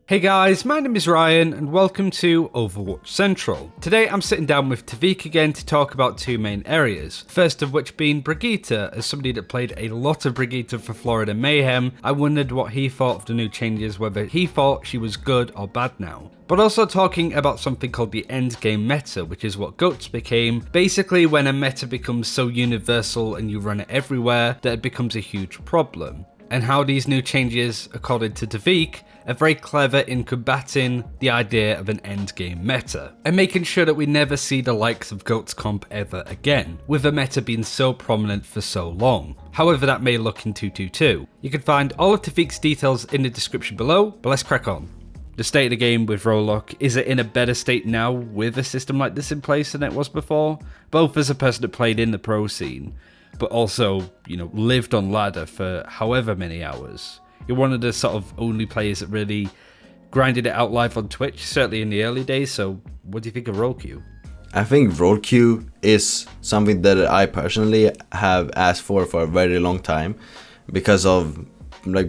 Hey guys, my name is Ryan and welcome to Overwatch Central. Today I'm sitting down with Tviq again to talk about two main areas, first of which being Brigitte. As somebody that played a lot of Brigitte for Florida Mayhem, I wondered what he thought of the new changes, whether he thought she was good or bad now. But also talking about something called the Endgame meta, which is what GOATs became, basically when a meta becomes so universal and you run it everywhere that it becomes a huge problem. And how these new changes, according to Tviq, are very clever in combating the idea of an endgame meta, and making sure that we never see the likes of GOATs comp ever again, with the meta being so prominent for so long, however that may look in 222. You can find all of Tviq's details in the description below, but let's crack on. The state of the game with Rollock, is it in a better state now with a system like this in place than it was before? Both as a person that played in the pro scene, but also, lived on ladder for however many hours. You're one of the sort of only players that really grinded it out live on Twitch, certainly in the early days, so what do you think of role queue? I think role queue is something that I personally have asked for a very long time, because of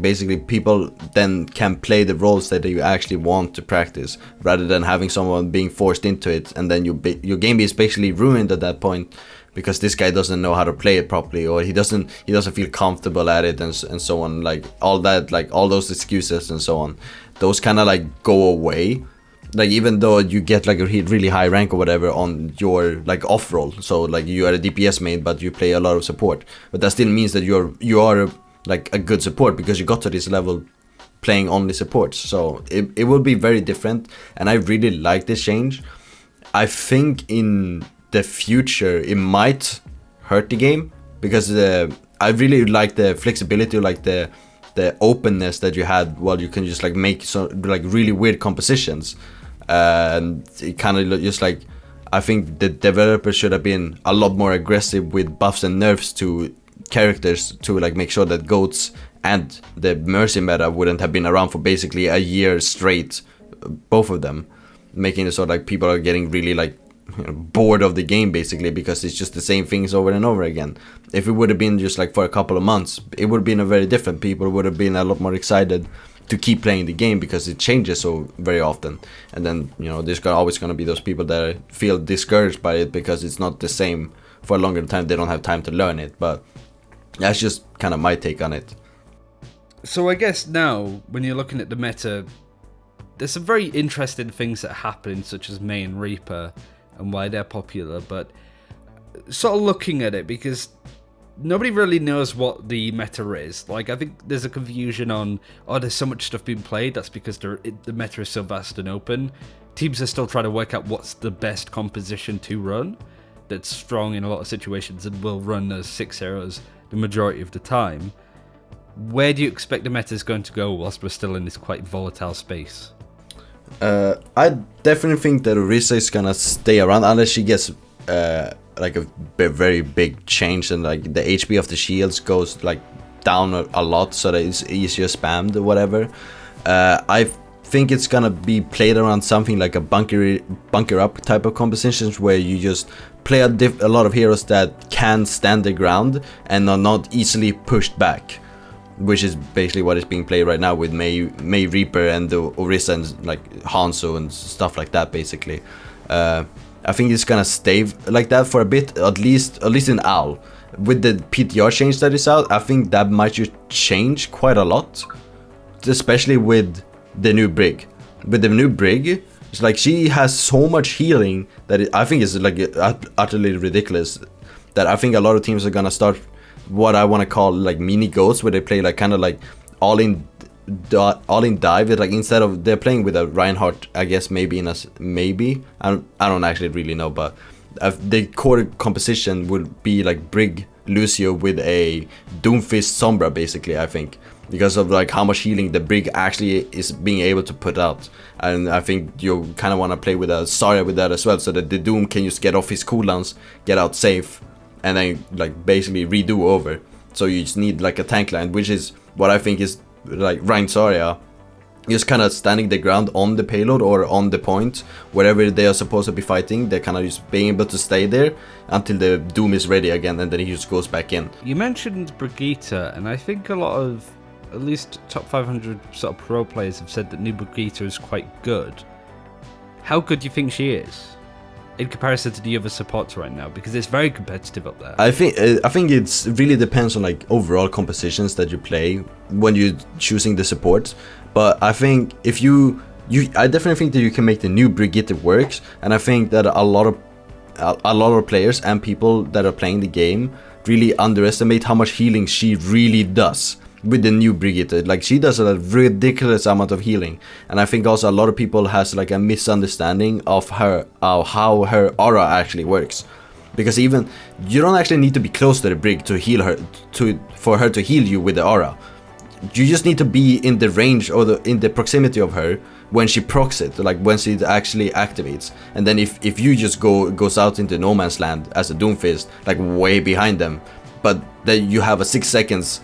basically people then can play the roles that you actually want to practice, rather than having someone being forced into it, and then your game is basically ruined at that point because this guy doesn't know how to play it properly, or he doesn't feel comfortable at it, and so on. All those excuses and so on, those kind of go away. Even though you get a really high rank or whatever on your off role, so you are a DPS main but you play a lot of support, but that still means that you are a good support because you got to this level playing only supports. So it will be very different, and I really like this change. I think in the future it might hurt the game, because I really like the flexibility, the openness that you had, while you can just make really weird compositions, and it kind of just I think the developers should have been a lot more aggressive with buffs and nerfs to characters to make sure that GOATs and the Mercy meta wouldn't have been around for basically a year straight, both of them, making it so people are getting really bored of the game basically, because it's just the same things over and over again. If it would have been just for a couple of months, it would have been a very different. People would have been a lot more excited to keep playing the game because it changes so very often. And then there's always going to be those people that feel discouraged by it because it's not the same for a longer time. They don't have time to learn it, but that's just kind of my take on it. So I guess now, when you're looking at the meta, there's some very interesting things that happen, such as May and Reaper, and why they're popular, but sort of looking at it, because nobody really knows what the meta is. I think there's a confusion on, there's so much stuff being played, that's because the meta is so vast and open. Teams are still trying to work out what's the best composition to run, that's strong in a lot of situations and will run those 6 heroes the majority of the time. Where do you expect the meta is going to go whilst we're still in this quite volatile space? I definitely think that Orisa is gonna stay around unless she gets a very big change, and the HP of the shields goes down a lot, so that it's easier spammed or whatever. I think it's gonna be played around something like a bunker up type of compositions, where you just play a lot of heroes that can stand their ground and are not easily pushed back, which is basically what is being played right now with May Reaper and the Orisa and Hanzo and stuff like that basically. I think it's gonna stay like that for a bit, at least in Owl. With the PTR change that is out, I think that might just change quite a lot, especially with the new Brig. With the new Brig, it's she has so much healing that I think is utterly ridiculous, that I think a lot of teams are gonna start what I want to call mini GOATs, where they play all in dive. Instead of, they're playing with a Reinhardt, I guess maybe I don't actually really know, but the core composition would be Brig Lucio with a Doomfist Sombra basically, I think, because of how much healing the Brig actually is being able to put out. And I think you kind of want to play with a Zarya with that as well, so that the Doom can just get off his cooldowns, get out safe, and then basically redo over. So you just need a tank line, which is what I think is Rein Zarya, just kind of standing the ground on the payload or on the point, wherever they are supposed to be fighting. They're kind of just being able to stay there until the Doom is ready again, and then he just goes back in. You mentioned Brigitte, and I think a lot of at least top 500 sort of pro players have said that new Brigitte is quite good. How good do you think she is in comparison to the other supports right now? Because it's very competitive up there. I think it's really depends on like overall compositions that you play when you're choosing the support. But I think if I definitely think that you can make the new Brigitte works, and I think that a lot of players and people that are playing the game really underestimate how much healing she really does with the new Brigitte. Like, she does a ridiculous amount of healing, and I think also a lot of people has like a misunderstanding of how her aura actually works, because even you don't actually need to be close to the Brig to heal her for her to heal you with the aura. You just need to be in the range or in the proximity of her when she procs it, like when she actually activates. And then if you just goes out into no man's land as a Doomfist, like way behind them, but then you have a 6 seconds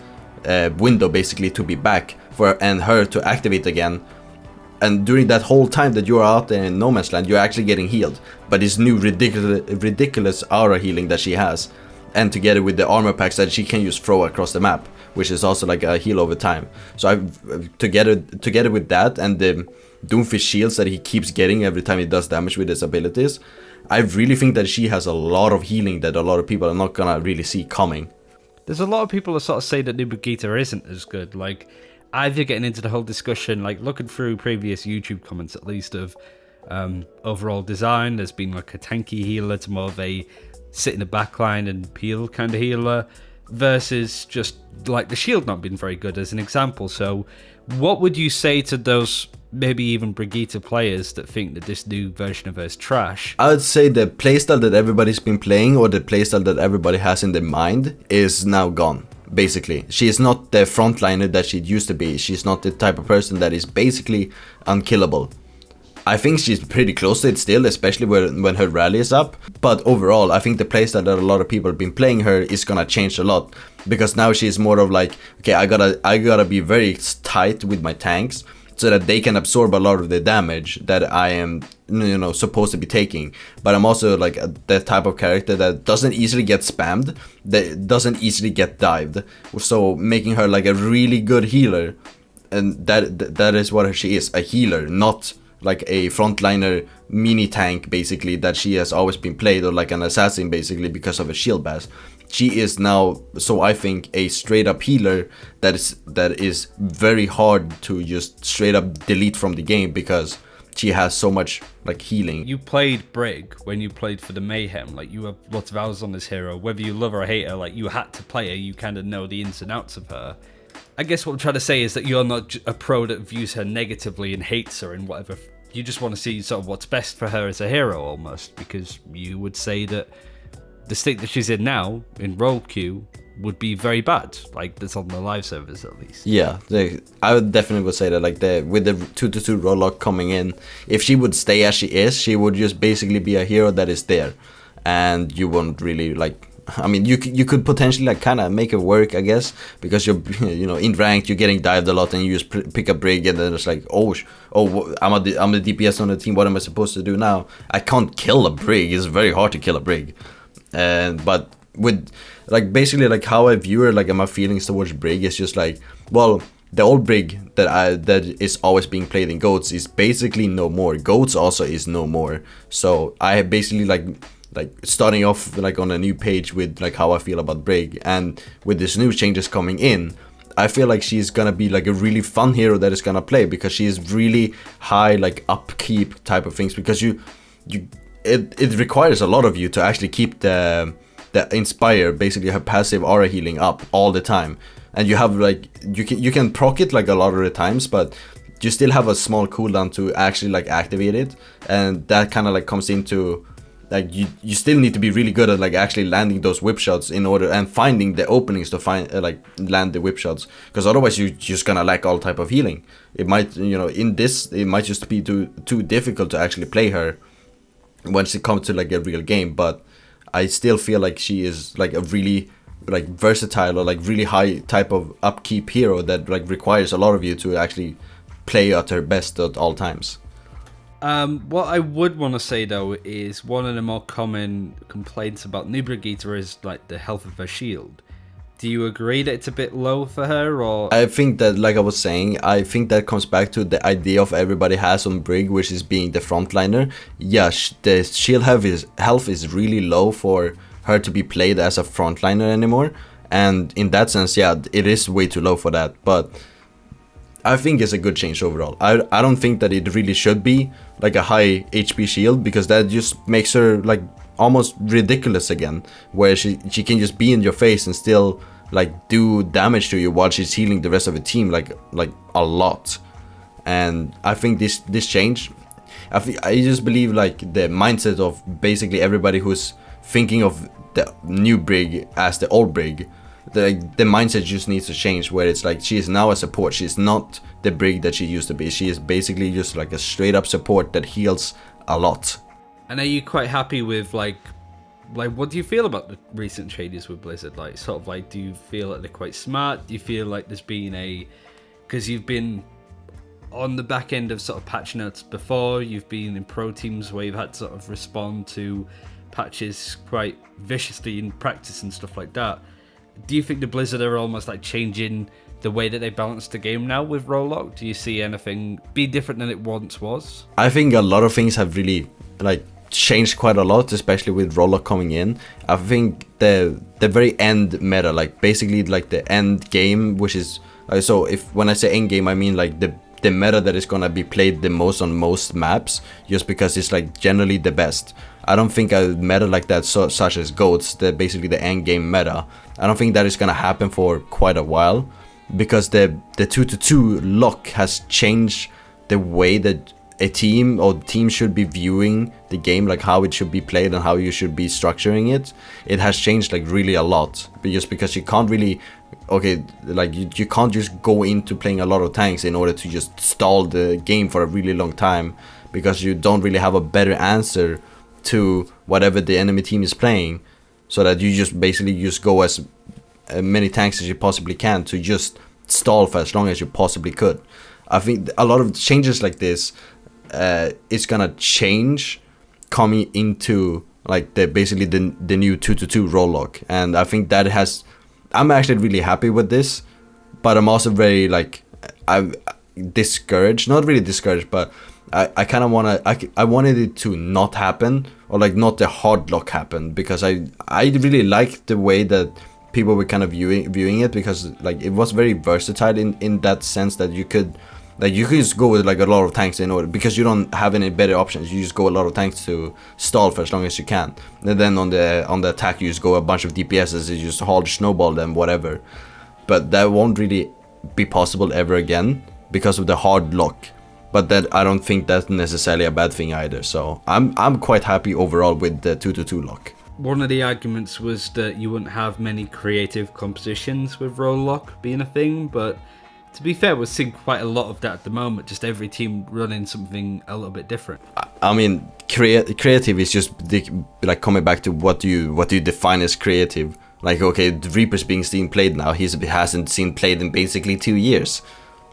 window basically to be back for and her to activate again, and during that whole time that you are out there in no man's land, you're actually getting healed. But this new ridiculous aura healing that she has, and together with the armor packs that she can just throw across the map, which is also like a heal over time. So together with that and the Doomfist shields that he keeps getting every time he does damage with his abilities, I really think that she has a lot of healing that a lot of people are not gonna really see coming. There's a lot of people that sort of say that new Brigitte isn't as good. Like, either getting into the whole discussion, like looking through previous YouTube comments at least of overall design, there's been like a tanky healer to more of a sit in the backline and peel kind of healer, versus just like the shield not being very good as an example. So what would you say to those maybe even Brigitte players that think that this new version of her is trash? I would say the playstyle that everybody's been playing, or the playstyle that everybody has in their mind, is now gone. Basically, she is not the frontliner that she used to be. She's not the type of person that is basically unkillable. I think she's pretty close to it still, especially when her rally is up. But overall, I think the playstyle that a lot of people have been playing her is gonna change a lot, because now she's more of like, okay, I gotta be very tight with my tanks so that they can absorb a lot of the damage that I am, supposed to be taking. But I'm also like the type of character that doesn't easily get spammed, that doesn't easily get dived. So making her like a really good healer, and that is what she is, a healer, not like a frontliner mini tank basically that she has always been played, or like an assassin basically because of a shield bash. She is now, so I think, a straight up healer that is very hard to just straight up delete from the game, because she has so much like healing. You played Brig when you played for the Mayhem, like you have lots of hours on this hero, whether you love her or hate her, like you had to play her, you kind of know the ins and outs of her. I guess what I'm trying to say is that you're not a pro that views her negatively and hates her and whatever. You just want to see sort of what's best for her as a hero almost, because you would say that the state that she's in now, in role queue, would be very bad, like that's on the live servers at least. Yeah, I would definitely say that, like with the 2-2 role lock coming in, if she would stay as she is, she would just basically be a hero that is there, and you won't really like. I mean, you could potentially like kind of make it work, I guess, because you're in ranked, you're getting dived a lot, and you just pick a Brig, and then it's like, I'm the DPS on the team. What am I supposed to do now? I can't kill a Brig. It's very hard to kill a Brig. But with like basically like how I view her, like my feelings towards Brig is just like, well, the old Brig that is always being played in Goats is basically no more. Goats also is no more. So I basically like starting off like on a new page with like how I feel about Brig, and with this new changes coming in, I feel like she's gonna be like a really fun hero that is gonna play, because she is really high like upkeep type of things, because it requires a lot of you to actually keep the Inspire, basically her passive aura healing, up all the time, and you have like you can proc it like a lot of the times, but you still have a small cooldown to actually like activate it, and that kind of like comes into like you still need to be really good at like actually landing those whip shots in order, and finding the openings to find land the whip shots, because otherwise you're just gonna lack all type of healing. It might in this it might just be too difficult to actually play her once it comes to like a real game. But I still feel like she is like a really like versatile or like really high type of upkeep hero that like requires a lot of you to actually play at her best at all times. What I would want to say though is one of the more common complaints about new Brigitte is like the health of her shield. Do you agree that it's a bit low for her, or? I think that, like I was saying, I think that comes back to the idea of everybody has on Brig, which is being the frontliner. Yeah, the shield health is really low for her to be played as a frontliner anymore. And in that sense, yeah, it is way too low for that. But I think it's a good change overall. I don't think that it really should be like a high HP shield, because that just makes her like almost ridiculous again, where she can just be in your face and still like do damage to you while she's healing the rest of the team like a lot. And I think this change, I just believe like the mindset of basically everybody who's thinking of the new Brig as the old Brig, the mindset just needs to change, where it's like she is now a support. She's not the Brig that she used to be. She is basically just like a straight up support that heals a lot. And are you quite happy with like what do you feel about the recent changes with Blizzard? Like, sort of like, do you feel like they're quite smart? Do you feel like there's been because you've been on the back end of sort of patch notes before, you've been in pro teams where you've had to sort of respond to patches quite viciously in practice and stuff like that. Do you think the Blizzard are almost like changing the way that they balance the game now with role lock? Do you see anything be different than it once was? I think a lot of things have really like changed quite a lot, especially with role lock coming in. I think the very end meta, like basically like the end game, which is so if when I say end game, I mean like the meta that is gonna be played the most on most maps, just because it's like generally the best. I don't think a meta like that, such as GOATs, basically the end game meta, I don't think that is gonna happen for quite a while, because the 2-2 lock has changed the way that a team or team should be viewing the game, like how it should be played and how you should be structuring it. It has changed like really a lot, just because you can't really, like you can't just go into playing a lot of tanks in order to just stall the game for a really long time, because you don't really have a better answer to whatever the enemy team is playing, so that you just basically just go as many tanks as you possibly can to just stall for as long as you possibly could. I think a lot of changes like this, it's gonna change coming into like basically the new 2-2 role lock, and I think that I'm actually really happy with this, but I'm also very like I'm discouraged, not really discouraged, but I kind of I wanted it to not happen, or like not the hard lock happen, because I really like the way that people were kind of viewing it, because like it was very versatile in that sense that you could just go with like a lot of tanks in order, because you don't have any better options. You just go a lot of tanks to stall for as long as you can, and then on the attack you just go a bunch of DPSs, you just hard snowball them, whatever. But that won't really be possible ever again because of the hard lock. But that, I don't think that's necessarily a bad thing either. So I'm quite happy overall with the 2-2 lock. One of the arguments was that you wouldn't have many creative compositions with role lock being a thing, but to be fair, we're seeing quite a lot of that at the moment, just every team running something a little bit different. I mean, creative is just like coming back to what do you define as creative? Like, okay, the Reaper's being seen played now. He hasn't seen played in basically 2 years.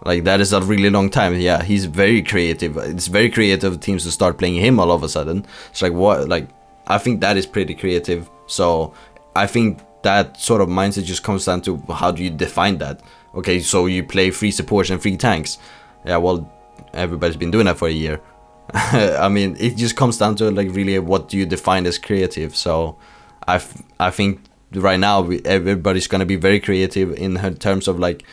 Like, that is a really long time. Yeah, he's very creative. It's very creative teams to start playing him all of a sudden. It's like, what? Like, I think that is pretty creative. So I think that sort of mindset just comes down to how do you define that? Okay, so you play 3 supports and 3 tanks. Yeah, well, everybody's been doing that for a year. I mean, it just comes down to like really what do you define as creative. So I think right now everybody's gonna be very creative in terms of like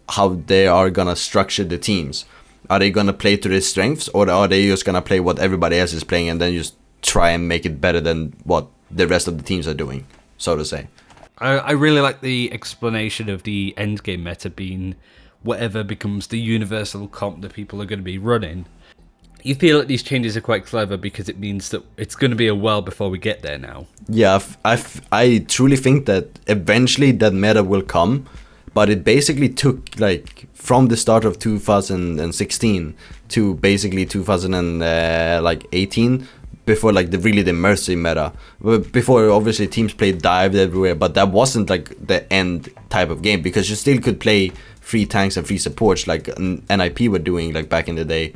how they are gonna structure the teams. Are they gonna play to their strengths, or are they just gonna play what everybody else is playing and then just try and make it better than what the rest of the teams are doing, so to say? I really like the explanation of the endgame meta being whatever becomes the universal comp that people are going to be running. You feel like these changes are quite clever because it means that it's going to be a while before we get there now. Yeah, I truly think that eventually that meta will come, but it basically took like from the start of 2016 to basically 2018 before like the Mercy meta. Before, obviously, teams played dive everywhere, but that wasn't like the end type of game, because you still could play 3 tanks and 3 supports like NIP were doing like back in the day.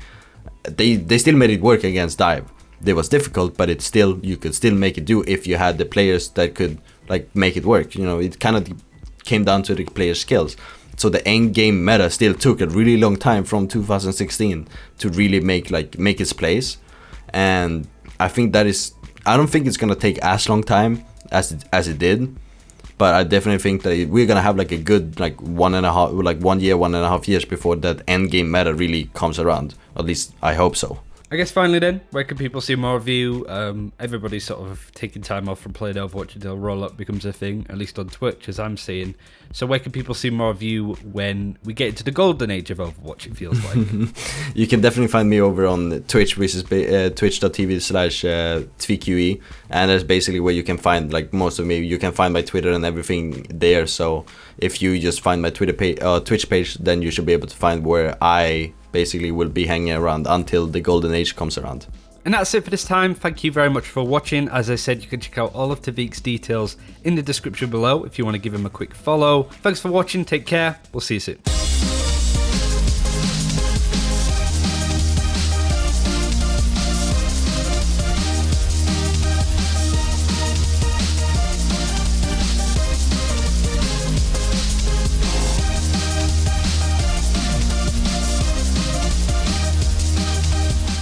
They still made it work against dive. It was difficult, but you could still make it do if you had the players that could like make it work. You know, it kind of came down to the player's skills. So the end game meta still took a really long time from 2016 to really make its place, and I don't think it's gonna take as long time as it did, but I definitely think that we're gonna have like a good 1 year, 1.5 years before that end game meta really comes around. At least I hope so. I guess finally then, where can people see more of you? Everybody's sort of taking time off from playing Overwatch until roll-up becomes a thing, at least on Twitch, as I'm seeing. So where can people see more of you when we get into the golden age of Overwatch, it feels like? You can definitely find me over on Twitch, which is twitch.tv/Tviq, and that's basically where you can find like most of me. You can find my Twitter and everything there, so if you just find my Twitch page, then you should be able to find where I basically will be hanging around until the golden age comes around. And that's it for this time. Thank you very much for watching. As I said, you can check out all of Tviq's details in the description below if you want to give him a quick follow. Thanks for watching. Take care. We'll see you soon.